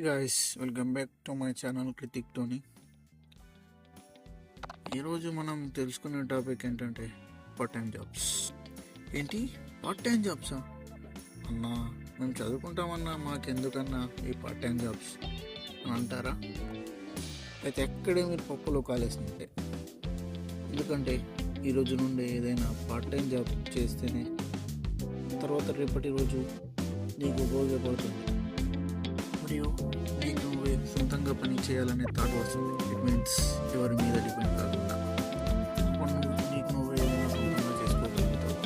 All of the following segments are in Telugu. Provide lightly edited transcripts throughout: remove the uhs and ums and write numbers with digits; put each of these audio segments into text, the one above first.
Guys, welcome back to my channel Krithik Tony. ఈరోజు మనం తెలుసుకునే టాపిక్ ఏంటంటే పార్ట్ టైం జాబ్స్. ఏంటి పార్ట్ టైం జాబ్సా అన్నా? మేము చదువుకుంటామన్నా, మాకెందుకన్నా ఈ పార్ట్ టైం జాబ్స్ అని అంటారా? అయితే ఎక్కడే మీరు పప్పులో కాలేసినట్టే. ఎందుకంటే ఈరోజు నుండి ఏదైనా పార్ట్ టైం జాబ్ చేస్తేనే తర్వాత రేపటి రోజు నీకు ఉపయోగపడుతుంది మరియు నీకు నువ్వే సొంతంగా పని చేయాలనే థాట్ వస్తుంది. ఇట్ మీన్స్ ఎవరి మీద డిపెండ్ కాకుండా అప్పుడు నీకు నువ్వే ఏదైనా సొంతంగా చేసుకోగలుగుతావు.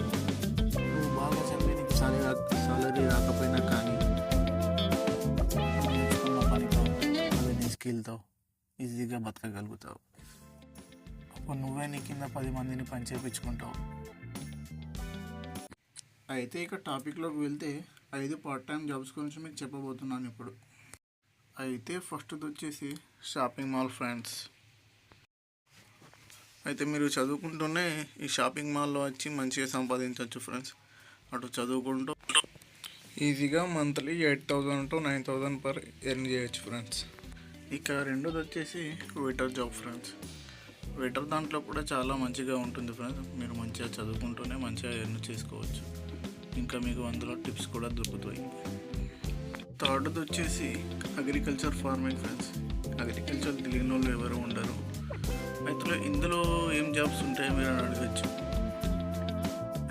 నువ్వు బాగా చదివి నీకు సాలరీ రాకపోయినా కానీ నువ్వు నేర్చుకున్న పనితో అదే నీ స్కిల్తో ఈజీగా బతకగలుగుతావు. అప్పుడు నువ్వే నీ కింద 10 మందిని పని చేయించుకుంటావు. అయితే ఇక టాపిక్లోకి వెళ్తే 5 పార్ట్ టైం జాబ్స్ గురించి మీకు చెప్పబోతున్నాను ఇప్పుడు. అయితే ఫస్ట్ది వచ్చేసి షాపింగ్ మాల్ ఫ్రెండ్స్. అయితే మీరు చదువుకుంటూనే ఈ షాపింగ్ మాల్లో వచ్చి మంచిగా సంపాదించవచ్చు ఫ్రెండ్స్. అటు చదువుకుంటూ ఈజీగా మంత్లీ 8,000 to 9,000 పర్ ఎర్న్ చేయొచ్చు ఫ్రెండ్స్. ఇక రెండోది వచ్చేసి వెయిటర్ జాబ్ ఫ్రెండ్స్. వెయిటర్ దాంట్లో కూడా చాలా మంచిగా ఉంటుంది ఫ్రెండ్స్. మీరు మంచిగా చదువుకుంటూనే మంచిగా ఎర్న్ చేసుకోవచ్చు. ఇంకా మీకు అందులో టిప్స్ కూడా దొరుకుతాయి. థర్డ్ది వచ్చేసి అగ్రికల్చర్ ఫార్మింగ్ ఫ్రెండ్స్. అగ్రికల్చర్ తెలియని వాళ్ళు ఎవరు ఉండరు. అయితే ఇందులో ఏం జాబ్స్ ఉంటాయో మీరు అడగచ్చు.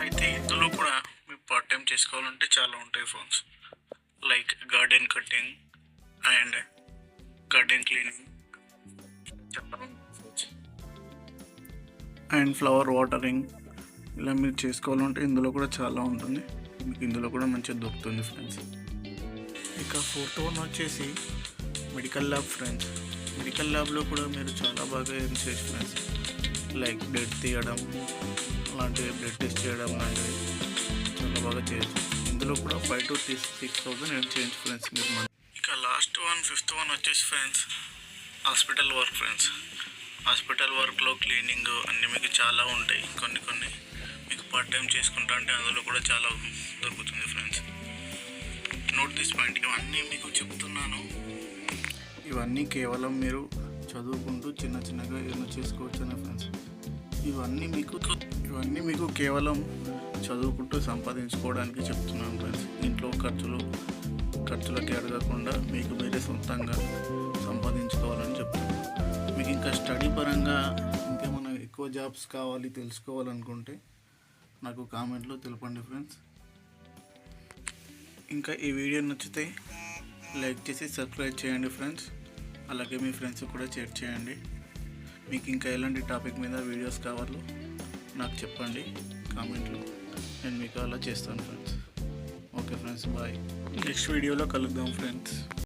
అయితే ఇందులో కూడా మీరు పార్ట్ టైం చేసుకోవాలంటే చాలా ఉంటాయి friends. Like garden cutting and garden cleaning and flower watering. ఇలా మీరు చేసుకోవాలంటే ఇందులో కూడా చాలా ఉంటుంది. మీకు ఇందులో కూడా మంచిగా దొరుకుతుంది ఫ్రెండ్స్. ఇక ఫోర్త్ వన్ వచ్చేసి మెడికల్ ల్యాబ్ ఫ్రెండ్స్. మెడికల్ ల్యాబ్లో కూడా మీరు చాలా బాగా ఎర్న్ చేయొచ్చు ఫ్రెండ్స్. లైక్ బ్లడ్ తీయడం అలాంటివి, బ్లడ్ టెస్ట్ చేయడం లాంటివి చాలా బాగా చేయొచ్చు. ఇందులో కూడా 5,000 to 6,000 ఎర్న్ చేయొచ్చు ఫ్రెండ్స్ మీరు. ఇక లాస్ట్ వన్, ఫిఫ్త్ వన్ వచ్చేసి friends hospital work friends. Hospital వర్క్లో క్లీనింగ్ అన్నీ మీకు చాలా ఉంటాయి. కొన్ని మీకు పార్ట్ టైం చేసుకుంటా అంటే అందులో కూడా చాలా దొరుకుతుంది ఫ్రెండ్స్. Note this point. ఇవన్నీ మీకు చెప్తున్నాను, ఇవన్నీ కేవలం మీరు చదువుకుంటూ చిన్నగా ఎర్న్ చేసుకోవచ్చు ఫ్రెండ్స్. ఇవన్నీ మీకు కేవలం చదువుకుంటూ సంపాదించుకోవడానికి చెప్తున్నాను ఫ్రెండ్స్. ఇంట్లో ఖర్చులకి అడగకుండా మీకు మీరే సొంతంగా సంపాదించుకోవాలని చెప్తున్నాను. మీకు ఇంకా స్టడీ పరంగా ఇంకేమైనా ఎక్కువ జాబ్స్ కావాలి తెలుసుకోవాలనుకుంటే నాకు కామెంట్లో తెలపండి ఫ్రెండ్స్. ఇంకా ఈ వీడియో నచ్చితే లైక్ చేసి సబ్స్క్రైబ్ చేయండి ఫ్రెండ్స్. అలాగే మీ ఫ్రెండ్స్ కూడా షేర్ చేయండి. మీకు ఇంకా ఎలాంటి టాపిక్ మీద వీడియోస్ కావాలో నాకు చెప్పండి కామెంట్లో. నేను మీకు అలా చేస్తాను friends. Okay friends, bye. Next వీడియోలో కలుద్దాం ఫ్రెండ్స్.